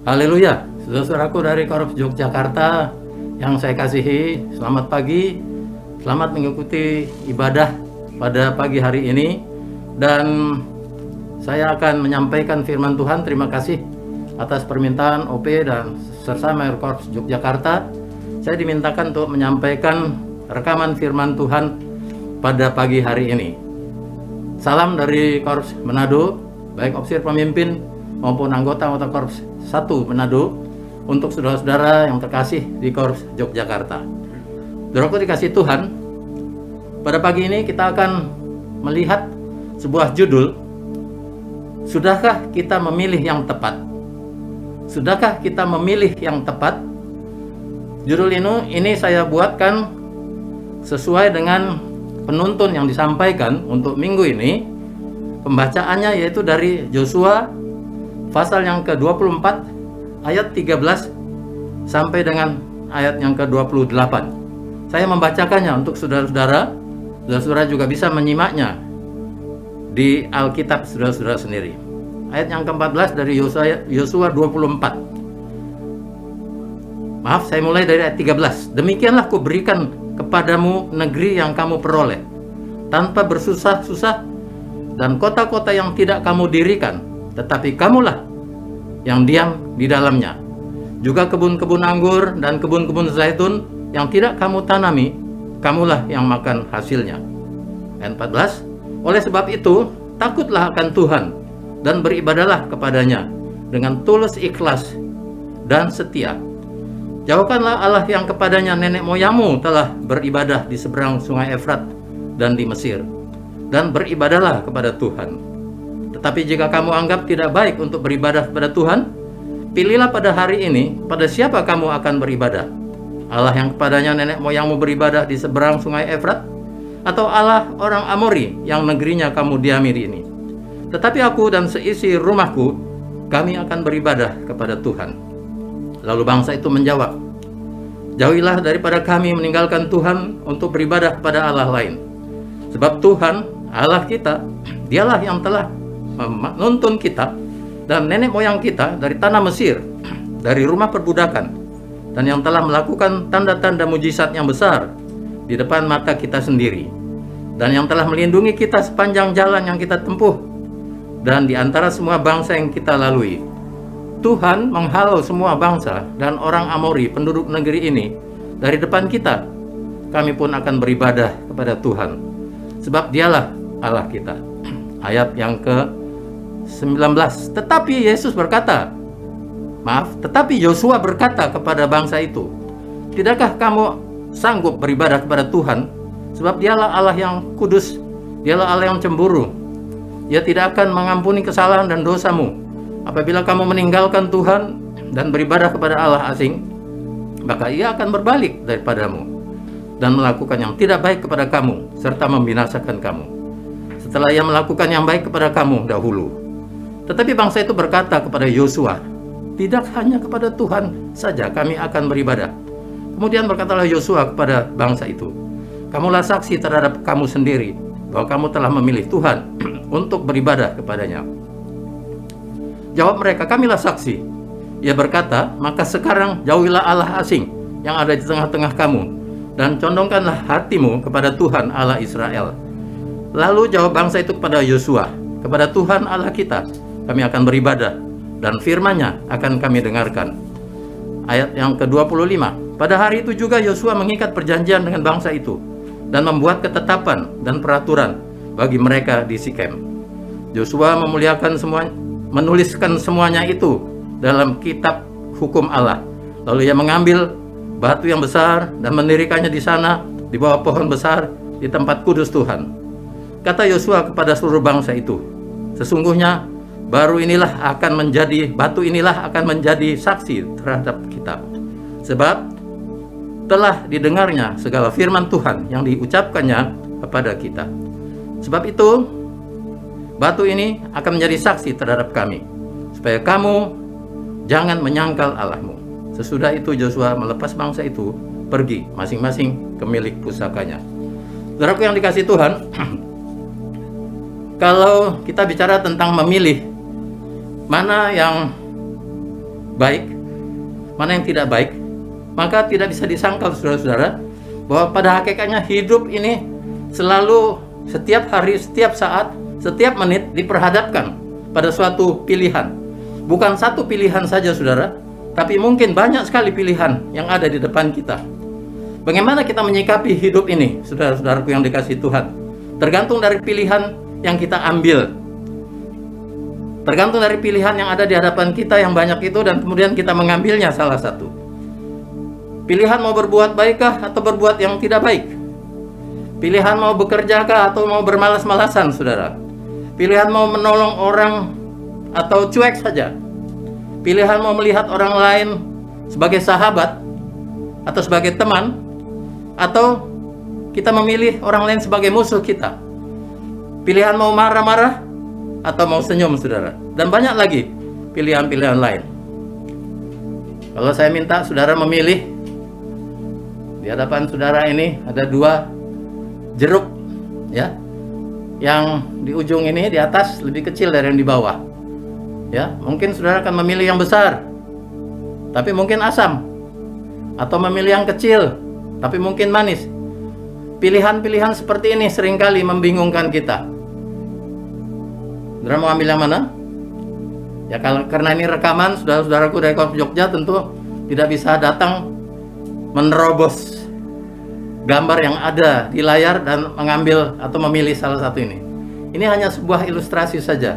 Haleluya, saudara-saudaraku dari Korps Yogyakarta yang saya kasihi, selamat pagi, selamat mengikuti ibadah pada pagi hari ini. Dan saya akan menyampaikan firman Tuhan. Terima kasih atas permintaan OP dan serta Mayor Korps Yogyakarta. Saya dimintakan untuk menyampaikan rekaman firman Tuhan pada pagi hari ini. Salam dari Korps Manado, baik ofisir pemimpin maupun anggota Korps 1 Manado, untuk saudara-saudara yang terkasih di Korps Yogyakarta. Saudaraku dikasih Tuhan, pada pagi ini kita akan melihat sebuah judul, sudahkah kita memilih yang tepat? Sudahkah kita memilih yang tepat? Judul ini saya buatkan sesuai dengan penuntun yang disampaikan untuk minggu ini. Pembacaannya yaitu dari Yosua pasal yang ke-24 ayat 13 sampai dengan ayat yang ke-28. Saya membacakannya untuk saudara-saudara. Saudara-saudara juga bisa menyimaknya di Alkitab saudara-saudara sendiri. Ayat yang ke-14 dari Yosua 24. Maaf, saya mulai dari ayat 13. Demikianlah kuberikan kepadamu negeri yang kamu peroleh tanpa bersusah-susah, dan kota-kota yang tidak kamu dirikan, tetapi kamulah yang diam di dalamnya. Juga kebun-kebun anggur dan kebun-kebun zaitun yang tidak kamu tanami, kamulah yang makan hasilnya. Ayat 14. Oleh sebab itu, takutlah akan Tuhan dan beribadahlah kepadanya dengan tulus ikhlas dan setia. Jauhkanlah Allah yang kepadanya nenek moyangmu telah beribadah di seberang sungai Efrat dan di Mesir, dan beribadahlah kepada Tuhan. Tetapi jika kamu anggap tidak baik untuk beribadah kepada Tuhan, pilihlah pada hari ini pada siapa kamu akan beribadah. Allah yang kepadanya nenek moyangmu beribadah di seberang sungai Efrat, atau Allah orang Amori yang negerinya kamu diami ini. Tetapi aku dan seisi rumahku, kami akan beribadah kepada Tuhan. Lalu bangsa itu menjawab, jauhilah daripada kami meninggalkan Tuhan untuk beribadah kepada Allah lain. Sebab Tuhan, Allah kita, dialah yang telah menuntun kita dan nenek moyang kita dari tanah Mesir, dari rumah perbudakan, dan yang telah melakukan tanda-tanda mujizat yang besar di depan mata kita sendiri, dan yang telah melindungi kita sepanjang jalan yang kita tempuh, dan di antara semua bangsa yang kita lalui. Tuhan menghalau semua bangsa dan orang Amori penduduk negeri ini dari depan kita. Kami pun akan beribadah kepada Tuhan, sebab dialah Allah kita. Ayat yang ke-19. Tetapi Yosua berkata kepada bangsa itu, tidakkah kamu sanggup beribadah kepada Tuhan? Sebab dialah Allah yang kudus, dialah Allah yang cemburu. Ia tidak akan mengampuni kesalahan dan dosamu. Apabila kamu meninggalkan Tuhan dan beribadah kepada Allah asing, maka ia akan berbalik daripadamu dan melakukan yang tidak baik kepada kamu, serta membinasakan kamu, setelah ia melakukan yang baik kepada kamu dahulu. Tetapi bangsa itu berkata kepada Yosua, tidak hanya kepada Tuhan saja kami akan beribadah. Kemudian berkatalah Yosua kepada bangsa itu, kamulah saksi terhadap kamu sendiri bahwa kamu telah memilih Tuhan untuk beribadah kepadanya. Jawab mereka, kamilah saksi. Ia berkata, maka sekarang jauhilah Allah asing yang ada di tengah-tengah kamu, dan condongkanlah hatimu kepada Tuhan Allah Israel. Lalu jawab bangsa itu kepada Yosua, kepada Tuhan Allah kita kami akan beribadah, dan firman-Nya akan kami dengarkan. Ayat yang ke-25. Pada hari itu juga Yosua mengikat perjanjian dengan bangsa itu, dan membuat ketetapan dan peraturan bagi mereka di Sikem. Yosua menuliskan semuanya itu dalam kitab hukum Allah. Lalu ia mengambil batu yang besar dan mendirikannya di sana di bawah pohon besar di tempat kudus Tuhan. Kata Yosua kepada seluruh bangsa itu, sesungguhnya batu inilah akan menjadi saksi terhadap kita, sebab telah didengarnya segala firman Tuhan yang diucapkannya kepada kita. Sebab itu batu ini akan menjadi saksi terhadap kami, supaya kamu jangan menyangkal Allahmu. Sesudah itu Yosua melepas bangsa itu pergi masing-masing ke milik pusakanya. Saudaraku yang dikasihi Tuhan, kalau kita bicara tentang memilih mana yang baik, mana yang tidak baik, maka tidak bisa disangkal saudara-saudara bahwa pada hakikatnya hidup ini selalu setiap hari, setiap saat, setiap menit diperhadapkan pada suatu pilihan. Bukan satu pilihan saja saudara, tapi mungkin banyak sekali pilihan yang ada di depan kita. Bagaimana kita menyikapi hidup ini, saudara-saudaraku yang dikasihi Tuhan, tergantung dari pilihan yang kita ambil. Tergantung dari pilihan yang ada di hadapan kita yang banyak itu, dan kemudian kita mengambilnya salah satu. Pilihan mau berbuat baikkah atau berbuat yang tidak baik? Pilihan mau bekerjakah atau mau bermalas-malasan, saudara? Pilihan mau menolong orang atau cuek saja? Pilihan mau melihat orang lain sebagai sahabat atau sebagai teman, atau kita memilih orang lain sebagai musuh kita? Pilihan mau marah-marah atau mau senyum, saudara? Dan banyak lagi pilihan-pilihan lain. Kalau saya minta saudara memilih, di hadapan saudara ini ada 2 jeruk, ya. Yang di ujung ini di atas lebih kecil dari yang di bawah. Ya, mungkin saudara akan memilih yang besar, tapi mungkin asam. Atau memilih yang kecil, tapi mungkin manis. Pilihan-pilihan seperti ini seringkali membingungkan kita. Saudara mau ambil yang mana? Ya, karena ini rekaman, saudara-saudaraku dari Korps Jogja tentu tidak bisa datang menerobos gambar yang ada di layar dan mengambil atau memilih salah satu ini. Ini hanya sebuah ilustrasi saja,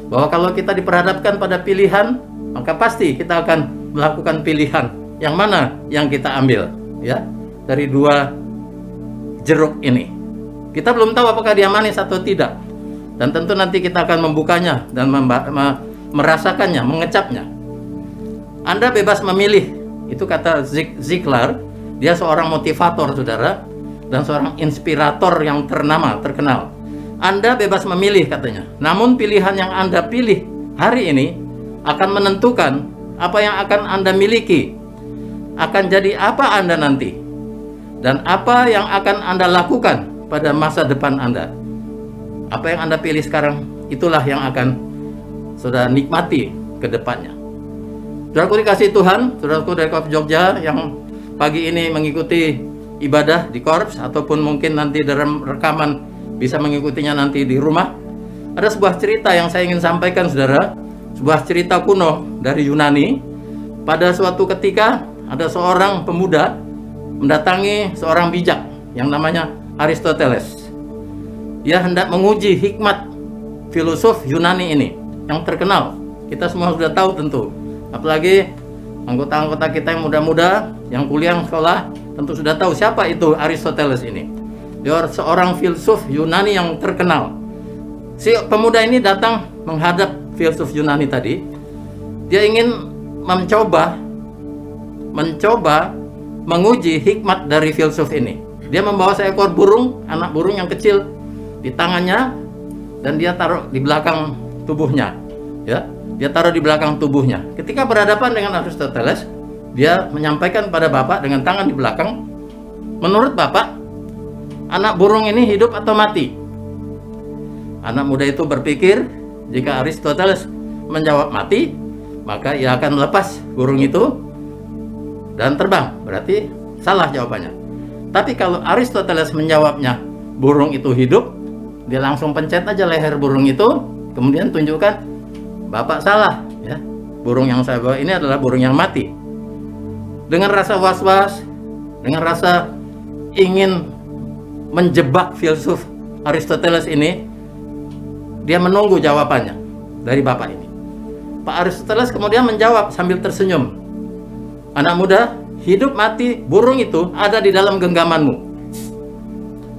bahwa kalau kita diperhadapkan pada pilihan, maka pasti kita akan melakukan pilihan yang mana yang kita ambil, ya, dari 2 jeruk ini. Kita belum tahu apakah dia manis atau tidak, dan tentu nanti kita akan membukanya dan merasakannya, mengecapnya. Anda bebas memilih. Itu kata Ziglar. Dia seorang motivator, saudara, dan seorang inspirator yang terkenal. Anda bebas memilih, katanya. Namun pilihan yang Anda pilih hari ini akan menentukan apa yang akan Anda miliki, akan jadi apa Anda nanti, dan apa yang akan Anda lakukan pada masa depan Anda. Apa yang Anda pilih sekarang, itulah yang akan saudara nikmati ke depannya. Saudaraku dikasihi Tuhan, saudaraku dari Korps Jogja yang pagi ini mengikuti ibadah di Korps, ataupun mungkin nanti dalam rekaman bisa mengikutinya nanti di rumah. Ada sebuah cerita yang saya ingin sampaikan, saudara. Sebuah cerita kuno dari Yunani. Pada suatu ketika ada seorang pemuda mendatangi seorang bijak yang namanya Aristoteles. Dia hendak menguji hikmat filosof Yunani ini yang terkenal. Kita semua sudah tahu tentu. Apalagi anggota-anggota kita yang muda-muda, yang kuliah, yang sekolah, tentu sudah tahu siapa itu Aristoteles ini. Dia seorang filsuf Yunani yang terkenal. Si pemuda ini datang menghadap filsuf Yunani tadi. Dia ingin mencoba menguji hikmat dari filsuf ini. Dia membawa seekor burung, anak burung yang kecil di tangannya, dan dia taruh di belakang tubuhnya, ya. Dia taruh di belakang tubuhnya. Ketika berhadapan dengan Aristoteles, dia menyampaikan pada Bapak dengan tangan di belakang, menurut Bapak, anak burung ini hidup atau mati? Anak muda itu berpikir, jika Aristoteles menjawab mati, maka ia akan melepas burung itu dan terbang. Berarti salah jawabannya. Tapi kalau Aristoteles menjawabnya burung itu hidup, dia langsung pencet aja leher burung itu, kemudian tunjukkan, Bapak salah, ya. Burung yang saya bawa ini adalah burung yang mati. Dengan rasa was-was, dengan rasa ingin menjebak filsuf Aristoteles ini, dia menunggu jawabannya dari Bapak ini. Pak Aristoteles kemudian menjawab sambil tersenyum, anak muda, hidup mati burung itu ada di dalam genggamanmu.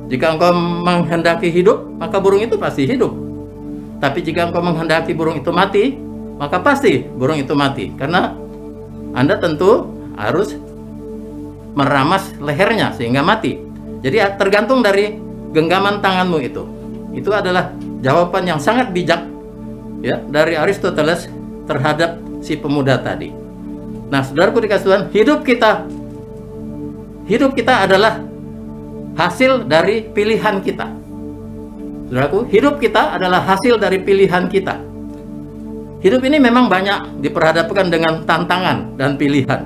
Jika engkau menghendaki hidup, maka burung itu pasti hidup. Tapi jika engkau menghendaki burung itu mati, maka pasti burung itu mati. Karena Anda tentu harus meramas lehernya sehingga mati. Jadi tergantung dari genggaman tanganmu itu. Itu adalah jawaban yang sangat bijak, ya, dari Aristoteles terhadap si pemuda tadi. Nah, saudaraku dikasih Tuhan, hidup kita adalah hasil dari pilihan kita. Saudaraku, hidup kita adalah hasil dari pilihan kita. Hidup ini memang banyak diperhadapkan dengan tantangan dan pilihan.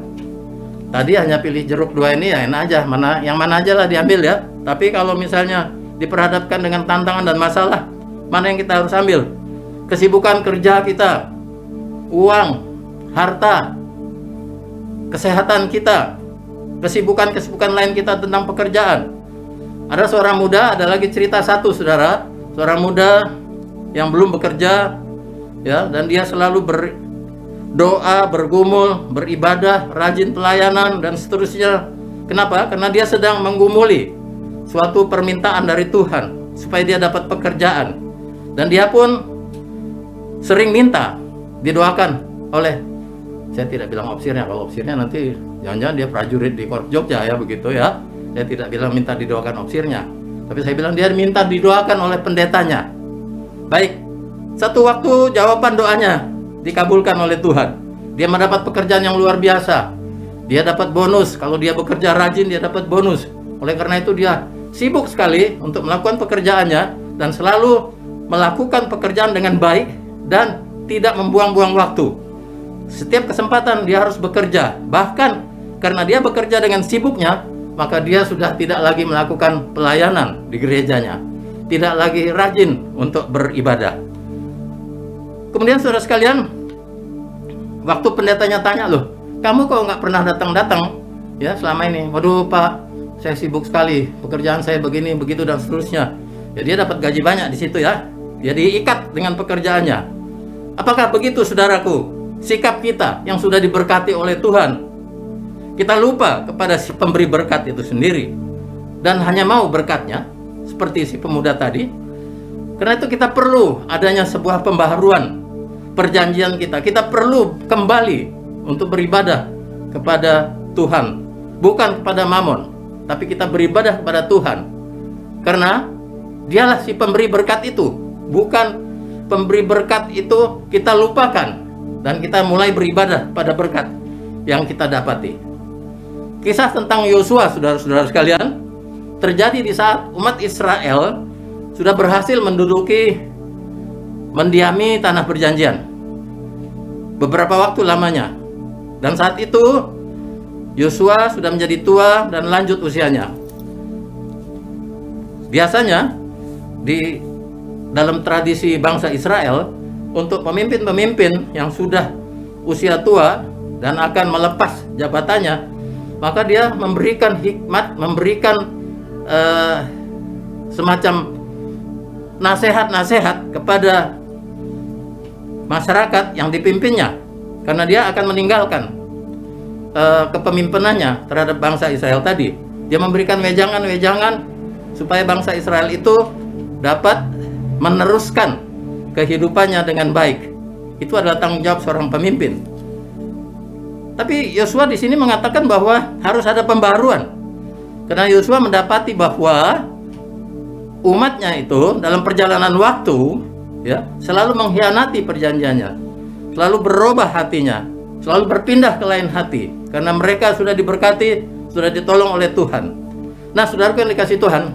Tadi hanya pilih jeruk 2 ini ya enak aja, yang mana aja lah diambil ya. Tapi kalau misalnya diperhadapkan dengan tantangan dan masalah, mana yang kita harus ambil? Kesibukan kerja kita, uang, harta, kesehatan kita, kesibukan-kesibukan lain kita tentang pekerjaan. Ada seorang muda, ada lagi cerita satu saudara, seorang muda yang belum bekerja, ya, dan dia selalu berdoa, bergumul, beribadah, rajin pelayanan dan seterusnya. Kenapa? Karena dia sedang menggumuli suatu permintaan dari Tuhan supaya dia dapat pekerjaan, dan dia pun sering minta didoakan oleh, saya tidak bilang opsirnya, kalau opsirnya nanti jangan-jangan dia prajurit di Korps Jogja ya, begitu ya. Saya tidak bilang minta didoakan opsirnya, tapi saya bilang dia minta didoakan oleh pendetanya. Baik, satu waktu jawaban doanya dikabulkan oleh Tuhan. Dia mendapat pekerjaan yang luar biasa. Dia dapat bonus, kalau dia bekerja rajin dia dapat bonus. Oleh karena itu dia sibuk sekali untuk melakukan pekerjaannya dan selalu melakukan pekerjaan dengan baik dan tidak membuang-buang waktu. Setiap kesempatan dia harus bekerja. Bahkan karena dia bekerja dengan sibuknya, maka dia sudah tidak lagi melakukan pelayanan di gerejanya, tidak lagi rajin untuk beribadah. Kemudian saudara sekalian, waktu pendetanya tanya, loh, kamu kok nggak pernah datang-datang ya selama ini? Waduh Pak, saya sibuk sekali, pekerjaan saya begini, begitu dan seterusnya. Ya, dia dapat gaji banyak di situ ya. Dia diikat dengan pekerjaannya. Apakah begitu saudaraku? Sikap kita yang sudah diberkati oleh Tuhan, kita lupa kepada si pemberi berkat itu sendiri dan hanya mau berkatnya seperti si pemuda tadi. Karena itu kita perlu adanya sebuah pembaharuan perjanjian kita. Kita perlu kembali untuk beribadah kepada Tuhan, bukan kepada Mamon, tapi kita beribadah kepada Tuhan. Karena dialah si pemberi berkat itu. Bukan pemberi berkat itu kita lupakan dan kita mulai beribadah pada berkat yang kita dapati. Kisah tentang Yosua, saudara-saudara sekalian, terjadi di saat umat Israel sudah berhasil mendiami tanah perjanjian beberapa waktu lamanya. Dan saat itu Yosua sudah menjadi tua dan lanjut usianya. Biasanya di dalam tradisi bangsa Israel, untuk pemimpin-pemimpin yang sudah usia tua dan akan melepas jabatannya, maka dia memberikan hikmat, memberikan semacam nasihat-nasihat kepada masyarakat yang dipimpinnya, karena dia akan meninggalkan kepemimpinannya terhadap bangsa Israel tadi. Dia memberikan wejangan-wejangan supaya bangsa Israel itu dapat meneruskan kehidupannya dengan baik. Itu adalah tanggung jawab seorang pemimpin. Tapi Yosua di sini mengatakan bahwa harus ada pembaharuan. Karena Yosua mendapati bahwa umatnya itu dalam perjalanan waktu ya selalu mengkhianati perjanjiannya, selalu berubah hatinya, selalu berpindah ke lain hati karena mereka sudah diberkati, sudah ditolong oleh Tuhan. Nah, saudaraku yang dikasih Tuhan,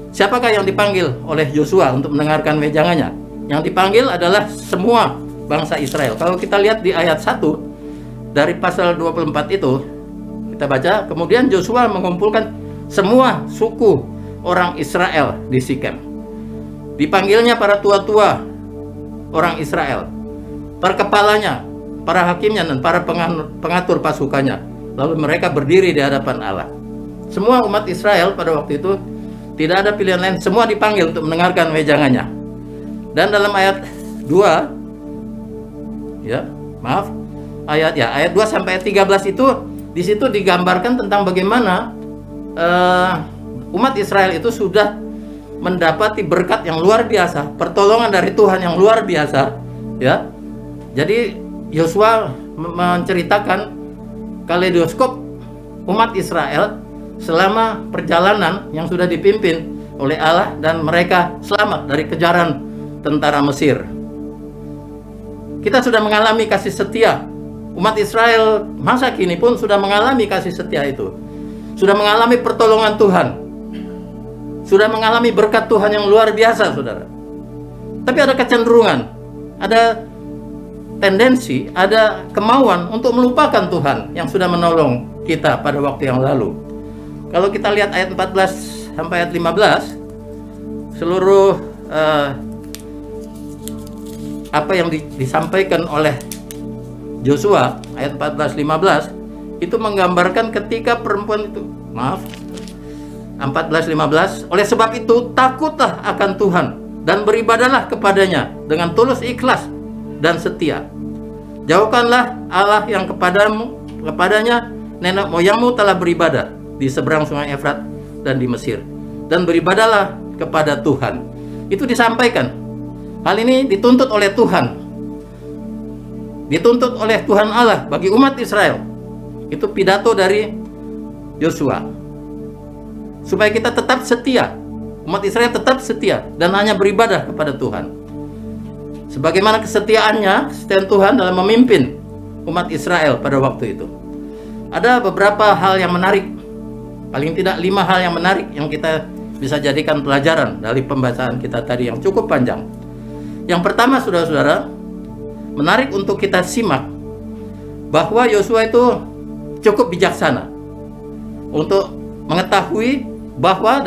siapakah yang dipanggil oleh Yosua untuk mendengarkan wejangannya? Yang dipanggil adalah semua bangsa Israel. Kalau kita lihat di ayat 1 dari pasal 24 itu, kita baca, kemudian Yosua mengumpulkan semua suku orang Israel di Sikem. Dipanggilnya para tua-tua orang Israel, para kepalanya, para hakimnya, dan para pengatur pasukannya. Lalu mereka berdiri di hadapan Allah. Semua umat Israel pada waktu itu tidak ada pilihan lain, semua dipanggil untuk mendengarkan wejangannya. Dan dalam ayat 2, ayat 2 sampai ayat 13 itu, di situ digambarkan tentang bagaimana umat Israel itu sudah mendapati berkat yang luar biasa, pertolongan dari Tuhan yang luar biasa, ya. Jadi Yosua menceritakan kaleidoskop umat Israel selama perjalanan yang sudah dipimpin oleh Allah dan mereka selamat dari kejaran tentara Mesir. Kita sudah mengalami kasih setia. Umat Israel masa kini pun sudah mengalami kasih setia itu. Sudah mengalami pertolongan Tuhan. Sudah mengalami berkat Tuhan yang luar biasa, saudara. Tapi ada kecenderungan, ada tendensi, ada kemauan untuk melupakan Tuhan yang sudah menolong kita pada waktu yang lalu. Kalau kita lihat ayat 14 sampai ayat 15, seluruh apa yang disampaikan oleh Yosua ayat 14-15 itu menggambarkan ketika perempuan itu, 14-15, oleh sebab itu takutlah akan Tuhan dan beribadahlah kepadanya dengan tulus, ikhlas dan setia. Jauhkanlah Allah yang kepadanya nenek moyangmu telah beribadah di seberang sungai Efrat dan di Mesir, dan beribadahlah kepada Tuhan. Itu disampaikan. Hal ini dituntut oleh Tuhan, dituntut oleh Tuhan Allah bagi umat Israel. Itu pidato dari Yosua, supaya kita tetap setia, umat Israel tetap setia dan hanya beribadah kepada Tuhan. Sebagaimana kesetiaan Tuhan dalam memimpin umat Israel pada waktu itu. Ada beberapa hal yang menarik, paling tidak 5 hal yang menarik yang kita bisa jadikan pelajaran dari pembacaan kita tadi yang cukup panjang. Yang pertama, saudara-saudara, menarik untuk kita simak bahwa Yosua itu cukup bijaksana untuk mengetahui bahwa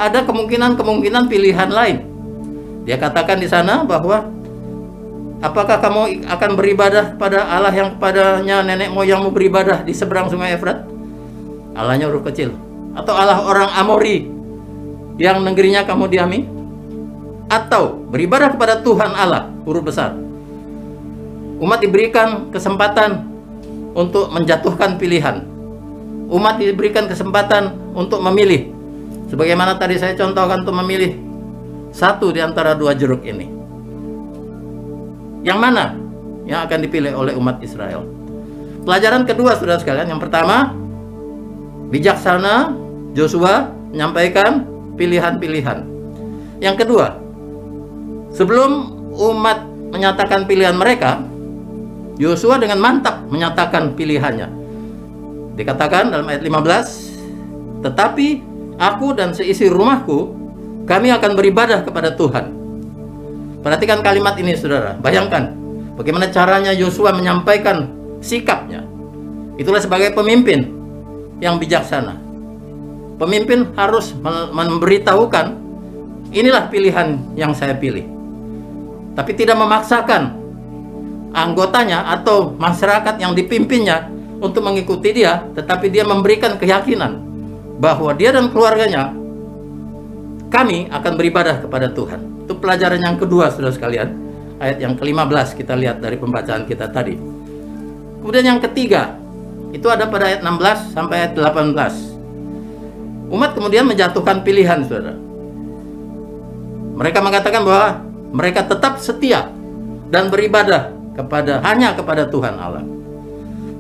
ada kemungkinan pilihan lain. Dia katakan di sana bahwa apakah kamu akan beribadah pada Allah yang kepadanya nenek moyangmu beribadah di seberang sungai Efrat? Allahnya huruf kecil. Atau Allah orang Amori yang negerinya kamu diami? Atau beribadah kepada Tuhan Allah huruf besar. Umat diberikan kesempatan untuk menjatuhkan pilihan. Umat diberikan kesempatan untuk memilih. Sebagaimana tadi saya contohkan, untuk memilih satu di antara 2 jeruk ini. Yang mana yang akan dipilih oleh umat Israel? Pelajaran kedua, saudara sekalian, yang pertama, bijaksana Yosua menyampaikan pilihan-pilihan. Yang kedua, sebelum umat menyatakan pilihan mereka, Yosua dengan mantap menyatakan pilihannya. Dikatakan dalam ayat 15, tetapi aku dan seisi rumahku, kami akan beribadah kepada Tuhan. Perhatikan kalimat ini, saudara. Bayangkan bagaimana caranya Yosua menyampaikan sikapnya. Itulah sebagai pemimpin yang bijaksana. Pemimpin harus memberitahukan, inilah pilihan yang saya pilih. Tapi tidak memaksakan anggotanya atau masyarakat yang dipimpinnya untuk mengikuti dia, tetapi dia memberikan keyakinan bahwa dia dan keluarganya, kami akan beribadah kepada Tuhan. Itu pelajaran yang kedua, saudara sekalian. Ayat yang ke-15 kita lihat dari pembacaan kita tadi. Kemudian yang ketiga, itu ada pada ayat 16 sampai ayat 18. Umat kemudian menjatuhkan pilihan, saudara. Mereka mengatakan bahwa mereka tetap setia dan beribadah hanya kepada Tuhan Allah.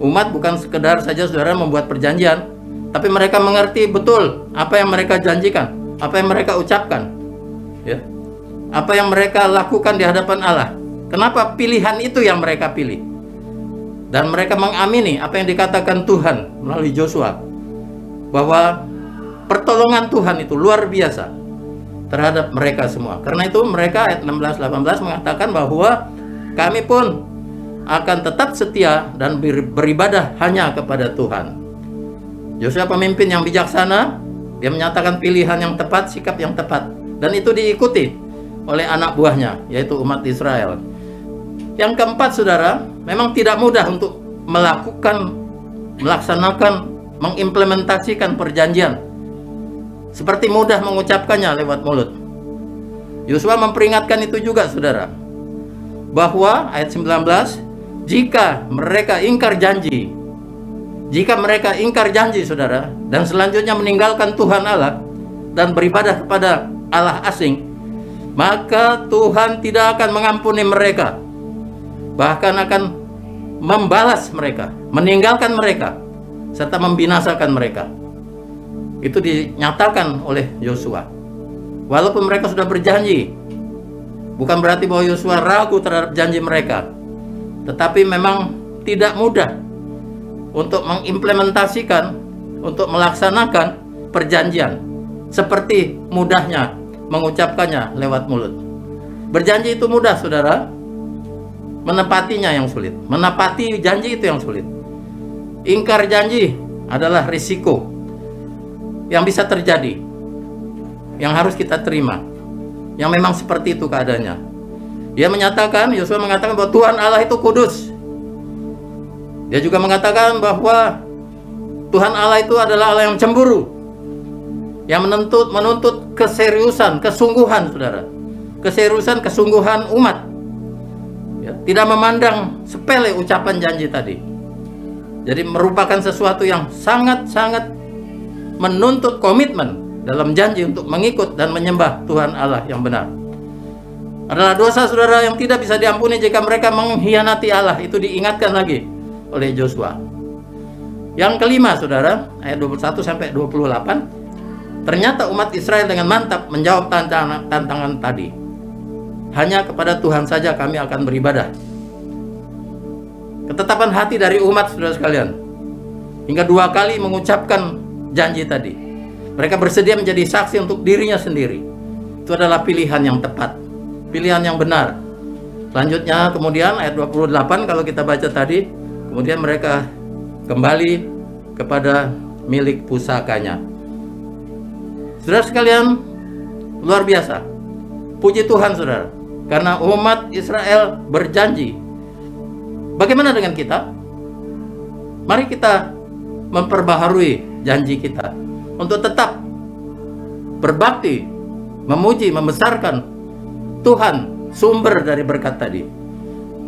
Umat bukan sekedar saja, saudara, membuat perjanjian, tapi mereka mengerti betul apa yang mereka janjikan, apa yang mereka ucapkan, ya, apa yang mereka lakukan di hadapan Allah. Kenapa pilihan itu yang mereka pilih? Dan mereka mengamini apa yang dikatakan Tuhan melalui Yosua, bahwa pertolongan Tuhan itu luar biasa terhadap mereka semua. Karena itu mereka ayat 16-18 mengatakan bahwa kami pun akan tetap setia dan beribadah hanya kepada Tuhan. Yosua pemimpin yang bijaksana, dia menyatakan pilihan yang tepat, sikap yang tepat, dan itu diikuti oleh anak buahnya, yaitu umat Israel. Yang keempat, saudara, memang tidak mudah untuk melaksanakan, mengimplementasikan perjanjian. Seperti mudah mengucapkannya lewat mulut. Yosua memperingatkan itu juga, saudara, bahwa ayat 19, jika mereka ingkar janji, saudara, dan selanjutnya meninggalkan Tuhan Allah dan beribadah kepada Allah asing, maka Tuhan tidak akan mengampuni mereka, bahkan akan membalas mereka, meninggalkan mereka, serta membinasakan mereka. Itu dinyatakan oleh Yosua. Walaupun mereka sudah berjanji, bukan berarti bahwa Yosua ragu terhadap janji mereka, tetapi memang tidak mudah untuk mengimplementasikan, untuk melaksanakan perjanjian seperti mudahnya mengucapkannya lewat mulut. Berjanji itu mudah, saudara, menepatinya yang sulit. Menepati janji itu yang sulit. Ingkar janji adalah risiko yang bisa terjadi, yang harus kita terima, yang memang seperti itu keadaannya. Dia menyatakan, Yosua mengatakan bahwa Tuhan Allah itu kudus. Dia juga mengatakan bahwa Tuhan Allah itu adalah Allah yang cemburu, yang menuntut keseriusan, kesungguhan, saudara. Keseriusan, kesungguhan umat. Ya, tidak memandang sepele ucapan janji tadi. Jadi merupakan sesuatu yang sangat-sangat menuntut komitmen dalam janji untuk mengikut dan menyembah Tuhan Allah yang benar. Adalah dosa, saudara, yang tidak bisa diampuni jika mereka mengkhianati Allah. Itu diingatkan lagi oleh Yosua. Yang kelima, saudara, ayat 21 sampai 28. Ternyata umat Israel dengan mantap menjawab tantangan tadi. Hanya kepada Tuhan saja kami akan beribadah. Ketetapan hati dari umat, saudara sekalian, hingga 2 kali mengucapkan janji tadi. Mereka bersedia menjadi saksi untuk dirinya sendiri. Itu adalah pilihan yang tepat, pilihan yang benar. Selanjutnya kemudian ayat 28 kalau kita baca tadi, kemudian mereka kembali kepada milik pusakanya. Saudara sekalian, luar biasa. Puji Tuhan, saudara, karena umat Israel berjanji. Bagaimana dengan kita? Mari kita memperbaharui janji kita untuk tetap berbakti, memuji, membesarkan Tuhan, sumber dari berkat tadi.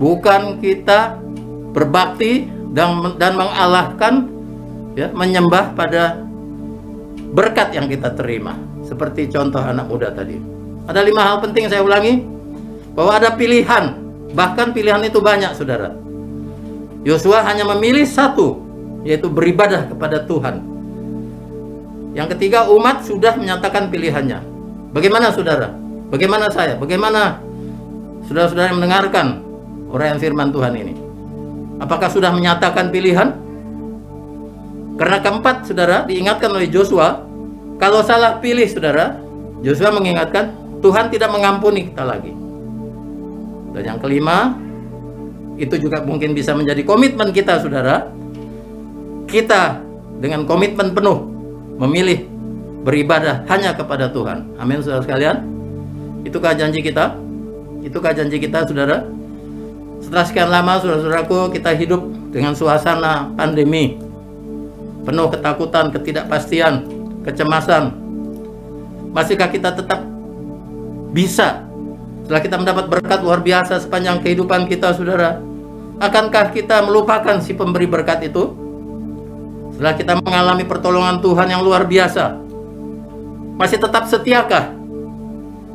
Bukan kita berbakti dan mengalahkan, ya, menyembah pada berkat yang kita terima. Seperti contoh anak muda tadi. Ada 5 hal penting, saya ulangi, bahwa ada pilihan. Bahkan pilihan itu banyak, saudara. Yosua hanya memilih 1, yaitu beribadah kepada Tuhan. Yang ketiga, umat sudah menyatakan pilihannya. Bagaimana, saudara? Bagaimana saya? Bagaimana saudara-saudara yang mendengarkan uraian firman Tuhan ini? Apakah sudah menyatakan pilihan? Karena keempat, saudara, diingatkan oleh Yosua, kalau salah pilih, saudara, Yosua mengingatkan, Tuhan tidak mengampuni kita lagi. Dan yang kelima, itu juga mungkin bisa menjadi komitmen kita, saudara. Kita dengan komitmen penuh memilih beribadah hanya kepada Tuhan. Amin, saudara sekalian. Itukah janji kita? Itukah janji kita, saudara? Setelah sekian lama, saudara-saudaraku, kita hidup dengan suasana pandemi, penuh ketakutan, ketidakpastian, kecemasan. Masihkah kita tetap bisa, setelah kita mendapat berkat luar biasa sepanjang kehidupan kita, saudara, akankah kita melupakan si pemberi berkat itu? Setelah kita mengalami pertolongan Tuhan yang luar biasa, masih tetap setiakah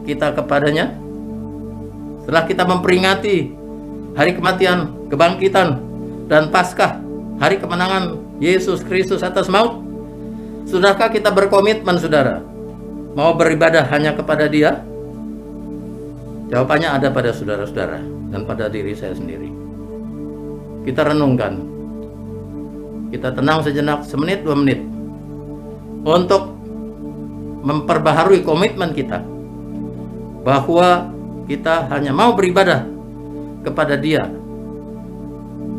kita kepadanya? Setelah kita memperingati hari kematian, kebangkitan, dan Paskah, hari kemenangan Yesus Kristus atas maut, sudahkah kita berkomitmen, saudara, mau beribadah hanya kepada Dia? Jawabannya ada pada saudara-saudara dan pada diri saya sendiri. Kita renungkan, kita tenang sejenak, 1-2 menit, untuk memperbaharui komitmen kita, bahwa kita hanya mau beribadah kepada Dia,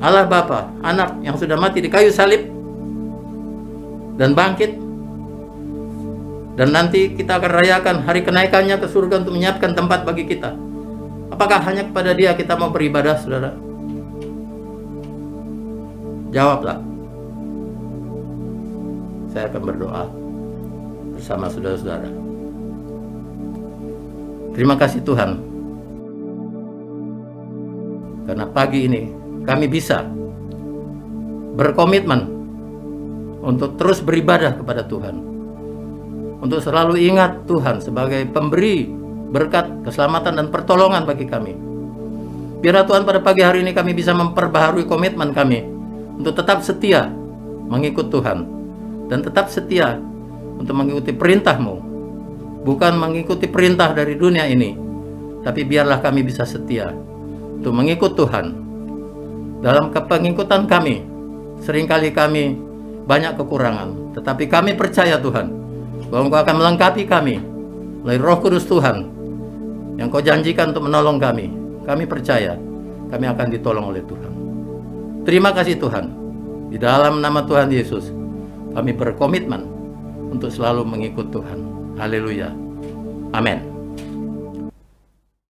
Allah Bapa, Anak yang sudah mati di kayu salib dan bangkit, dan nanti kita akan rayakan hari kenaikannya ke surga untuk menyiapkan tempat bagi kita. Apakah hanya kepada Dia kita mau beribadah, saudara? Jawablah. Saya akan berdoa bersama saudara-saudara. Terima kasih Tuhan, karena pagi ini kami bisa berkomitmen untuk terus beribadah kepada Tuhan, untuk selalu ingat Tuhan sebagai pemberi berkat, keselamatan, dan pertolongan bagi kami. Biarlah Tuhan pada pagi hari ini kami bisa memperbaharui komitmen kami untuk tetap setia mengikut Tuhan, dan tetap setia untuk mengikuti perintah-Mu, bukan mengikuti perintah dari dunia ini, tapi biarlah kami bisa setia untuk mengikut Tuhan. Dalam kepengikutan kami, seringkali kami banyak kekurangan, tetapi kami percaya Tuhan, bahwa Engkau akan melengkapi kami melalui Roh Kudus Tuhan yang Kau janjikan untuk menolong kami. Kami percaya, kami akan ditolong oleh Tuhan. Terima kasih Tuhan. Di dalam nama Tuhan Yesus, kami berkomitmen untuk selalu mengikut Tuhan. Haleluya. Amin.